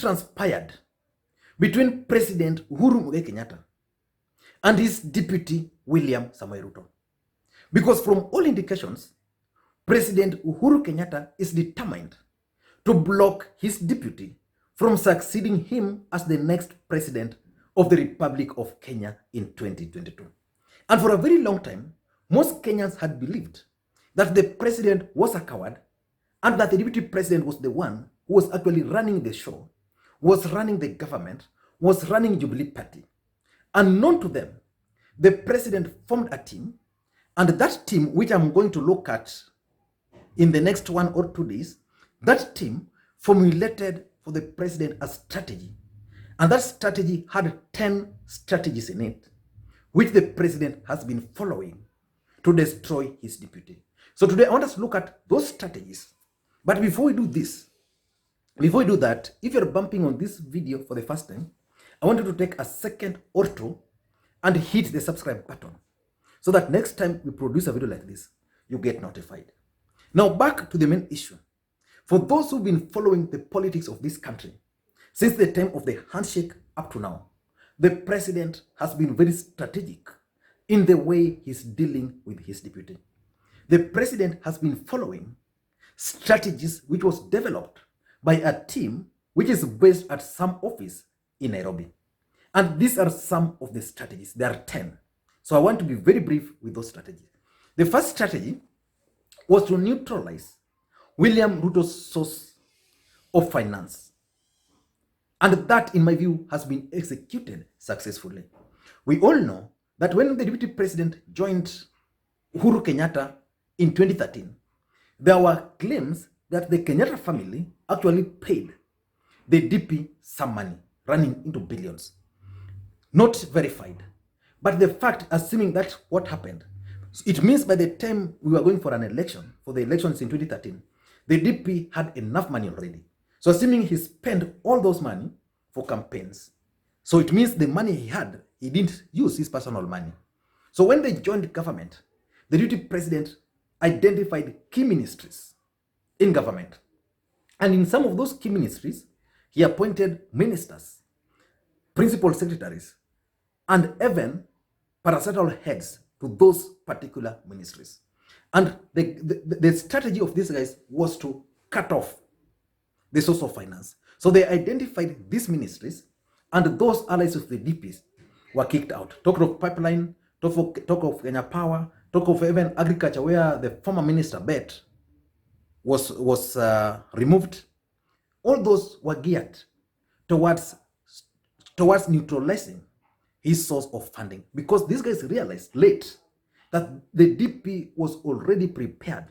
transpired between President Uhuru Kenyatta and his deputy William Samoei Ruto. Because from all indications, President Uhuru Kenyatta is determined to block his deputy from succeeding him as the next president of the Republic of Kenya in 2022. And for a very long time, most Kenyans had believed that the president was a coward and that the deputy president was the one who was actually running the show, was running the government, was running Jubilee Party. Unknown to them, the president formed a team, and that team, which I'm going to look at in the next 1 or 2 days, that team formulated for the president a strategy. And that strategy had 10 strategies in it, which the president has been following to destroy his deputy. So today I want us to look at those strategies. But before we do this, before we do that, if you're bumping on this video for the first time, I want you to take a second or two and hit the subscribe button so that next time we produce a video like this, you get notified. Now back to the main issue. For those who've been following the politics of this country since the time of the handshake up to now, the president has been very strategic in the way he's dealing with his deputy. The president has been following strategies which was developed by a team which is based at some office in Nairobi. And these are some of the strategies. There are 10. So I want to be very brief with those strategies. The first strategy was to neutralize William Ruto's source of finance. And that, in my view, has been executed successfully. We all know that when the deputy president joined Uhuru Kenyatta in 2013, there were claims that the Kenyatta family actually paid the DP some money, running into billions. Not verified. But the fact, assuming that's what happened, it means by the time we were going for an election, for the elections in 2013, the DP had enough money already. So assuming he spent all those money for campaigns, so it means the money he had, he didn't use his personal money. So when they joined government, the deputy president identified key ministries in government. And in some of those key ministries, he appointed ministers, principal secretaries, and even parastatal heads to those particular ministries. And the strategy of these guys was to cut off the source of finance. So they identified these ministries, and those allies of the DPs were kicked out. Talk of pipeline, talk of Kenya Power, talk of even agriculture, where the former minister Bet was removed. All those were geared towards neutralizing his source of funding, because these guys realized late that the DP was already prepared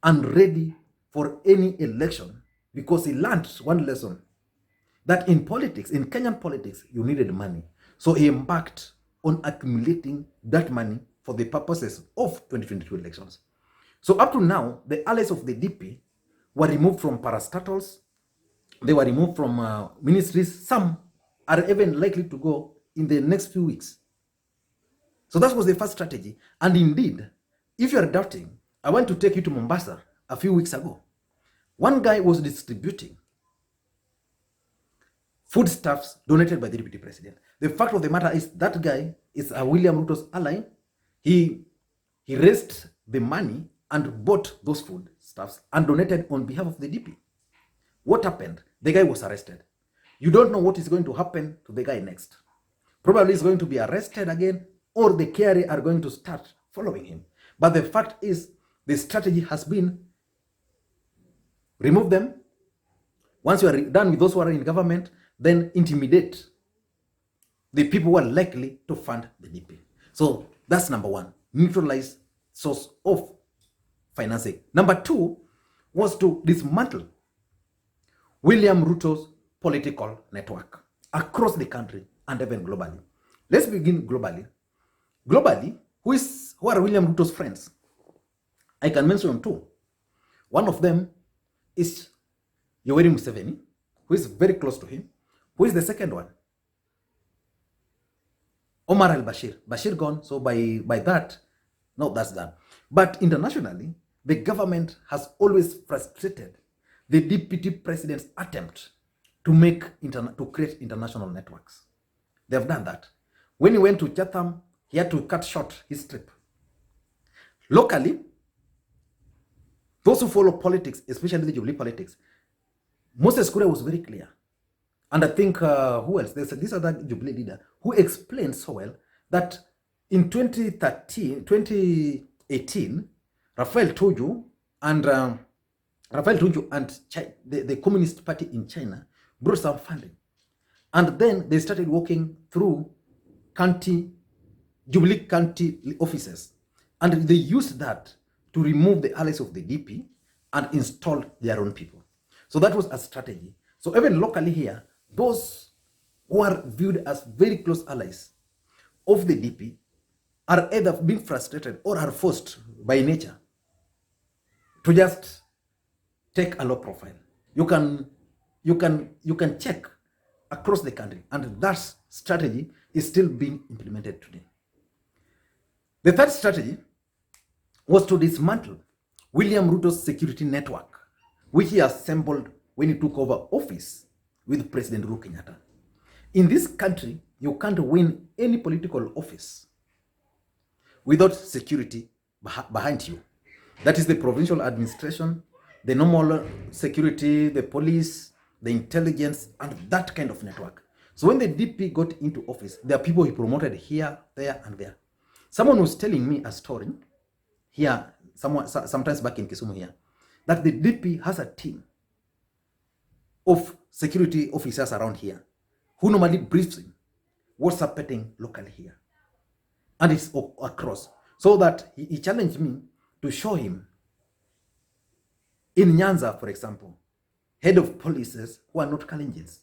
and ready for any election, because he learned one lesson, that in politics, in Kenyan politics, you needed money. So he embarked on accumulating that money for the purposes of 2022 elections. So up to now, the allies of the DP were removed from parastatals, they were removed from ministries. Some are even likely to go in the next few weeks. So that was the first strategy. And indeed, if you are doubting, I want to take you to Mombasa a few weeks ago. One guy was distributing foodstuffs donated by the deputy president. The fact of the matter is that guy is a William Ruto's ally. He raised the money and bought those foodstuffs and donated on behalf of the DP. What happened? The guy was arrested. You don't know what is going to happen to the guy next. Probably he's going to be arrested again, or the KRA are going to start following him. But the fact is, the strategy has been remove them. Once you are done with those who are in government, then intimidate the people who are likely to fund the DP. So that's number one, neutralize source of financing. Number two was to dismantle William Ruto's political network across the country and even globally. Let's begin globally. Globally, who are William Ruto's friends? I can mention two. One of them is Yoweri Museveni, who is very close to him. Who is the second one? Omar al-Bashir. Bashir gone, so by that, no, that's done. But internationally, the government has always frustrated the deputy president's attempt to create international networks. They have done that. When he went to Chatham, he had to cut short his trip. Locally, those who follow politics, especially the Jubilee politics, Moses Kuria was very clear. And I think, who else? There's this other Jubilee leader who explained so well that in 2018, Rafael Tuju and the Communist Party in China brought some funding. And then they started working through Jubilee county offices. And they used that to remove the allies of the DP and install their own people. So that was a strategy. So even locally here, those who are viewed as very close allies of the DP are either being frustrated or are forced by nature to just take a low profile. You can check across the country, and that strategy is still being implemented today. The third strategy was to dismantle William Ruto's security network, which he assembled when he took over office with President Uhuru Kenyatta. In this country, you can't win any political office without security behind you. That is the provincial administration, the normal security, the police, the intelligence, and that kind of network. So when the DP got into office, there are people he promoted here, there, and there. Someone was telling me a story here, sometimes back in Kisumu here, that the DP has a team of security officers around here who normally briefs him what's happening locally here. And it's across. So that he challenged me to show him in Nyanza, for example, head of polices who are not Kalenjins.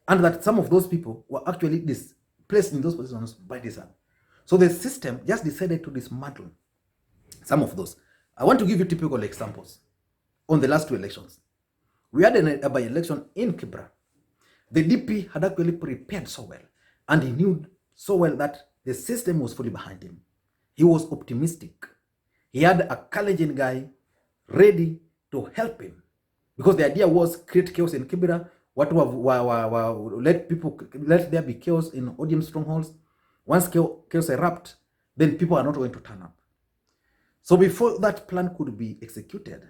And that some of those people were actually placed in those positions by design. So the system just decided to dismantle some of those. I want to give you typical examples on the last two elections. We had a by-election in Kibra. The DP had actually prepared so well, and he knew so well that the system was fully behind him. He was optimistic. He had a Kalenjin guy ready to help him, because the idea was create chaos in Kibra. Let there be chaos in ODM strongholds. Once chaos erupt, then people are not going to turn up. So before that plan could be executed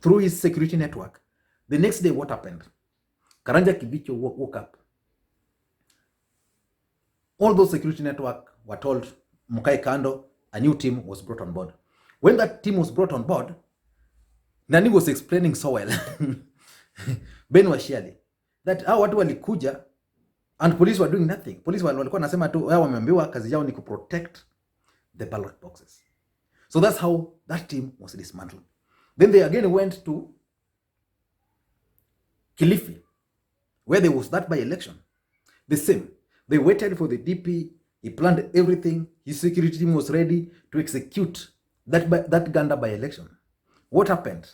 through his security network, the next day what happened? Karanja Kibicho woke up. All those security network were told, Mukai Kando, a new team was brought on board. When that team was brought on board, Nani was explaining so well, Ben Washiali, that watu walikuja and police were doing nothing. Police walikuwa nasema tu wao wameambiwa kazi yao ni ku protect the ballot boxes. So that's how that team was dismantled. Then they again went to Kilifi, where there was that by-election. The same. They waited for the DP. He planned everything. His security team was ready to execute that Ganda by-election. What happened?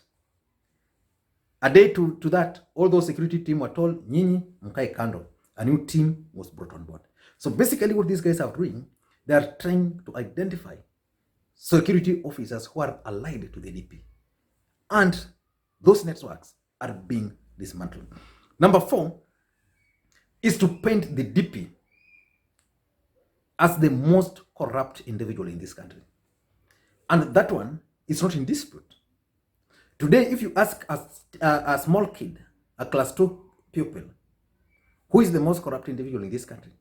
A day to that, all those security team were told, Nyinyi, mkae kando. A new team was brought on board. So basically what these guys are doing, they are trying to identify security officers who are allied to the DP. And those networks are being dismantled. Number 4 is to paint the DP as the most corrupt individual in this country. And that one is not in dispute. Today, if you ask a small kid, a class 2 pupil, who is the most corrupt individual in this country,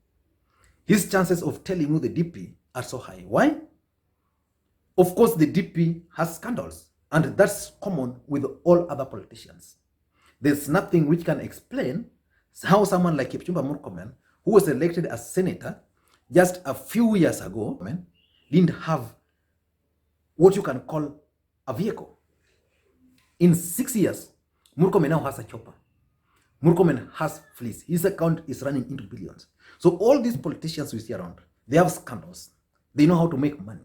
his chances of telling you the DP are so high. Why? Of course, the DP has scandals, and that's common with all other politicians. There's nothing which can explain how someone like Kipchumba Murkomen, who was elected as senator just a few years ago, didn't have what you can call a vehicle. In 6 years, Murkomen now has a chopper. Murkomen has fleece. His account is running into billions. So all these politicians we see around, they have scandals. They know how to make money.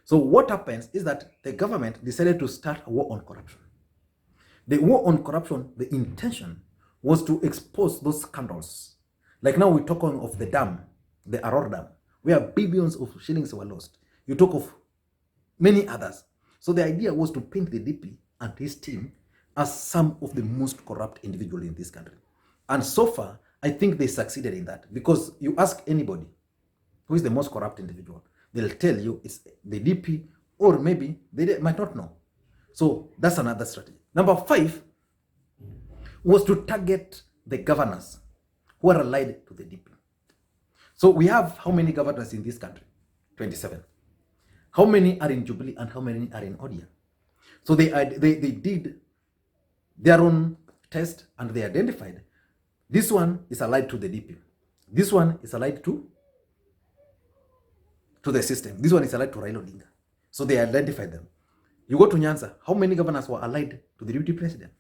So what happens is that the government decided to start a war on corruption. The war on corruption, the intention was to expose those scandals. Like now we're talking of the dam, the Aror Dam, where billions of shillings were lost. You talk of many others. So the idea was to paint the DP and his team as some of the most corrupt individuals in this country. And so far, I think they succeeded in that, because you ask anybody who is the most corrupt individual, they'll tell you it's the DP, or maybe they might not know. So that's another strategy. Number 5 was to target the governors who are allied to the DP. So we have how many governors in this country? 27. How many are in Jubilee and how many are in ODM? So they did their own test and they identified this one is allied to the DP. This one is allied to the system. This one is allied to Raila Odinga. So they identified them. You go to Nyanza, how many governors were allied to the deputy president?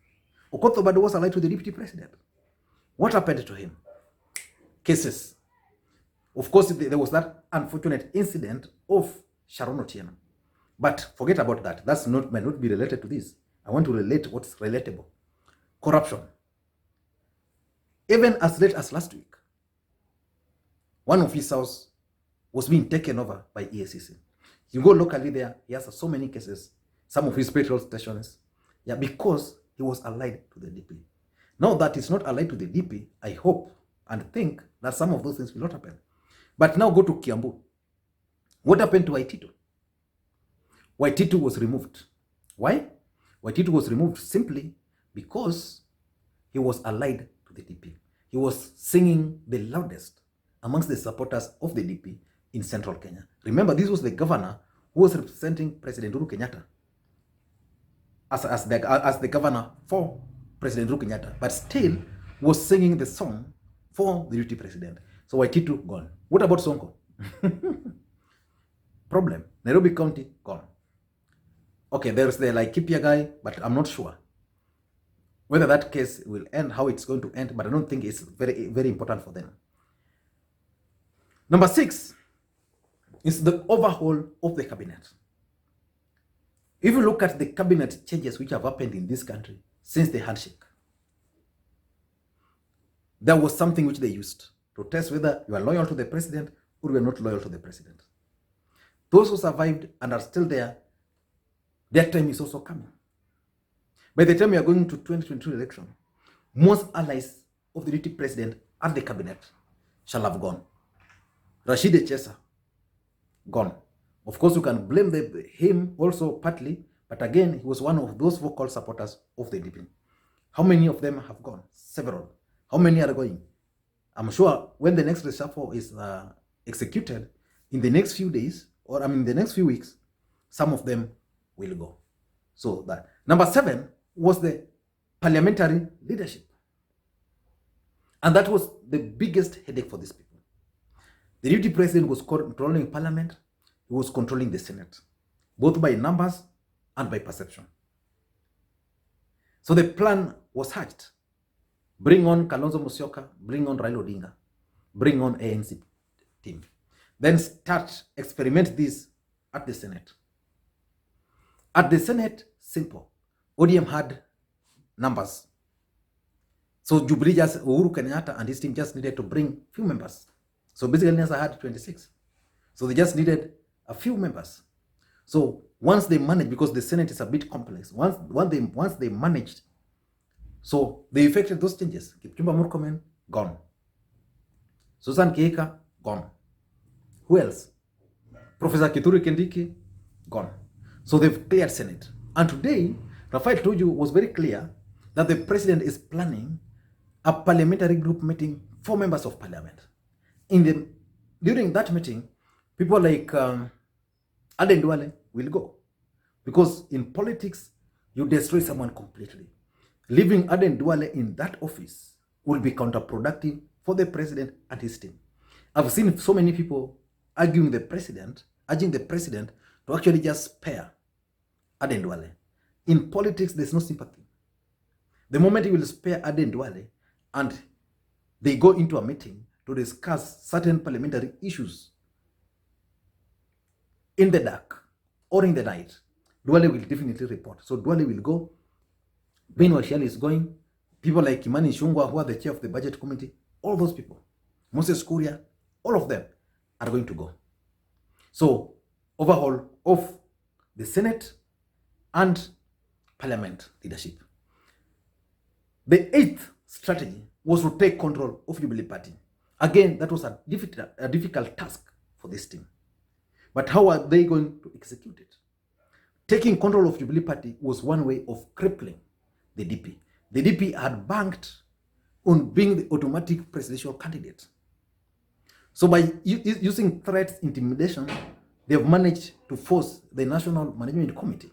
Okoth Obado was allied to the deputy president. What happened to him? Cases. Of course, there was that unfortunate incident of Sharon Otieno. But forget about that. That's might not be related to this. I want to relate what's relatable. Corruption. Even as late as last week, one of his house was being taken over by EACC. You go locally there, he has so many cases, some of his petrol stations, because he was allied to the DP. Now that he's not allied to the DP, I hope and think that some of those things will not happen. But now go to Kiambu. What happened to Waititu? Waititu was removed. Why? Waititu was removed simply because he was allied to the DP. He was singing the loudest amongst the supporters of the DP in central Kenya. Remember, this was the governor who was representing President Uhuru Kenyatta as the governor for President Uhuru Kenyatta, but still was singing the song for the deputy president. So Waititu gone. What about Sonko? Problem. Nairobi County gone. Okay, there's the Laikipia guy, but I'm not sure whether that case will end, how it's going to end, but I don't think it's very, very important for them. Number 6 is the overhaul of the cabinet. If you look at the cabinet changes which have happened in this country since the handshake, there was something which they used to test whether you are loyal to the president or you are not loyal to the president. Those who survived and are still there, their time is also coming. By the time we are going to 2022 election, most allies of the deputy president and the cabinet shall have gone. Rashid Echesa, gone. Of course, you can blame him also partly, but again, he was one of those vocal supporters of the DP. How many of them have gone? Several. How many are going? I'm sure when the next reshuffle is executed in the next few days, or the next few weeks, some of them will go. So that. Number 7 was the parliamentary leadership. And that was the biggest headache for these people. The deputy president was controlling parliament, he was controlling the Senate, both by numbers and by perception. So the plan was hatched. Bring on Kalonzo Musyoka, bring on Raila Odinga, bring on ANC team. Then experiment this at the Senate. At the Senate, simple. ODM had numbers. So Jubilee Uhuru Kenyatta and his team just needed to bring few members. So basically, NASA had 26. So they just needed a few members. So once they managed, because the Senate is a bit complex, once they managed, so they effected those changes. Kipchumba Murkomen, gone. Susan Kihika, gone. Who else? Professor Kithure Kindiki, gone. So they've cleared Senate. And today, Rafael Tuju was very clear that the president is planning a parliamentary group meeting for members of parliament. During that meeting, people like Aden Duale will go. Because in politics, you destroy someone completely. Leaving Aden Duale in that office will be counterproductive for the president and his team. I've seen so many people urging the president to actually just spare Aden Duale. In politics, there's no sympathy. The moment you will spare Aden Duale and they go into a meeting to discuss certain parliamentary issues in the dark or in the night, Duale will definitely report. So Duale will go. Ben Washiali is going. People like Kimani Ichung'wah, who are the chair of the budget committee, all those people, Moses Kuria, all of them are going to go. So overhaul of the Senate and Parliament leadership. The 8th strategy was to take control of Jubilee Party. Again, that was a difficult task for this team. But how are they going to execute it? Taking control of Jubilee Party was one way of crippling the DP. The DP had banked on being the automatic presidential candidate. So by using threats, intimidation, they have managed to force the National Management Committee.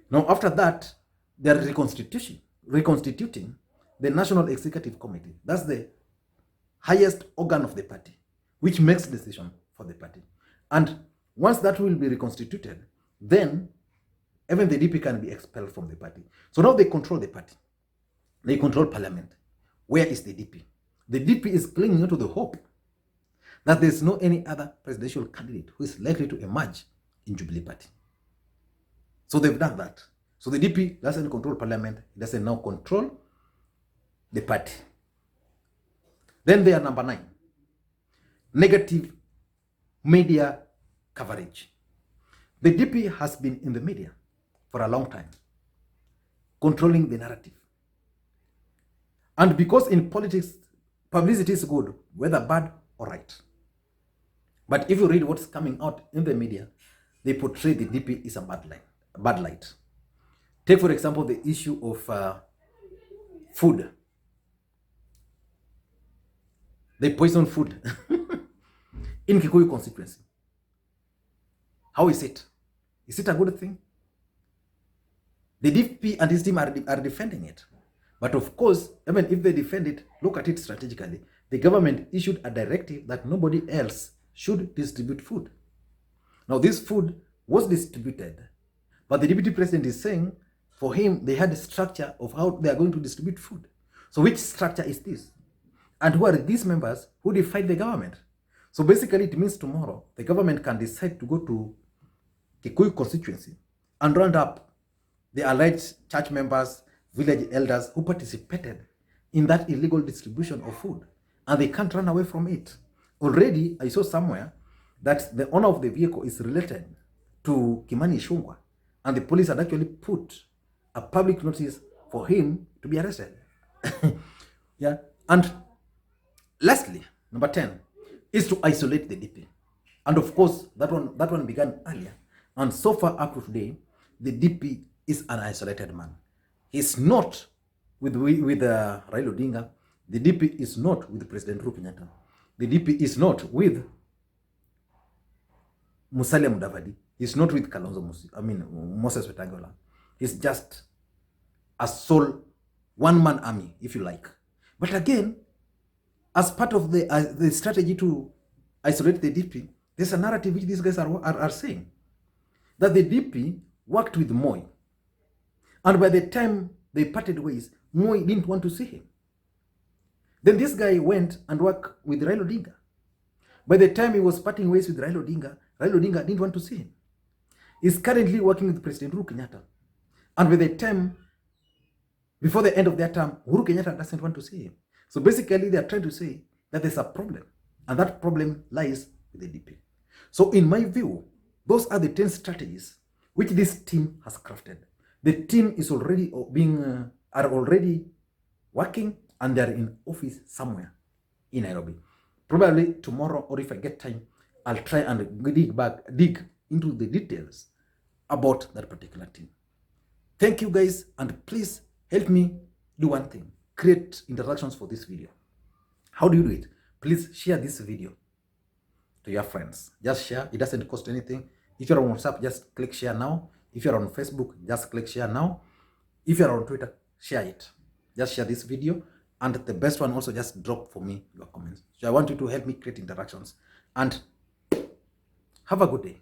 Now, after that, they are reconstituting the National Executive Committee. That's the highest organ of the party, which makes decision for the party. And once that will be reconstituted, then even the DP can be expelled from the party. So now they control the party. They control parliament. Where is the DP? The DP is clinging to the hope that there's no any other presidential candidate who is likely to emerge in Jubilee Party. So they've done that. So the DP doesn't control parliament, it doesn't now control the party. Then they are number 9. Negative media coverage. The DP has been in the media for a long time, controlling the narrative. And because in politics, publicity is good, whether bad or right. But if you read what's coming out in the media, they portray the DP is a bad light. Take, for example, the issue of food. They poison food in Kikuyu constituency. How is it? Is it a good thing? The DP and his team are defending it. But of course, even if they defend it, look at it strategically. The government issued a directive that nobody else should distribute food. Now, this food was distributed, but the deputy president is saying for him, they had a structure of how they are going to distribute food. So which structure is this? And who are these members who defied the government? So basically, it means tomorrow, the government can decide to go to Kikuyu constituency and round up the alleged church members, village elders who participated in that illegal distribution of food. And they can't run away from it. Already, I saw somewhere that the owner of the vehicle is related to Kimani Ichung'wah, and the police had actually put a public notice for him to be arrested. Yeah. And lastly, number 10 is to isolate the DP. And of course, that one began earlier. And so far up to today, the DP is an isolated man. He's not with Raila Odinga. The DP is not with President Uhuru Kenyatta. The DP is not with Musalia Mudavadi. He's not with Moses Wetangula. He's just a sole one-man army, if you like. But again, as part of the strategy to isolate the DP, there's a narrative which these guys are saying that the DP worked with Moi. And by the time they parted ways, Moi didn't want to see him. Then this guy went and worked with Raila Odinga. By the time he was parting ways with Raila Odinga didn't want to see him. He's currently working with President Uhuru Kenyatta. And by the time, before the end of their term, Uhuru Kenyatta doesn't want to see him. So basically, they are trying to say that there's a problem. And that problem lies with the DP. So in my view, those are the 10 strategies which this team has crafted. The team is already are already working, and they're in office somewhere in Nairobi. Probably tomorrow, or if I get time, I'll try and dig into the details about that particular team. Thank you guys, and please help me do one thing. Create interactions for this video. How do you do it? Please share this video to your friends. Just share. It doesn't cost anything. If you're on WhatsApp, just click share now. If you're on Facebook, just click share now. If you're on Twitter, share it. Just share this video. And the best one, also just drop for me your comments. So I want you to help me create interactions. And have a good day.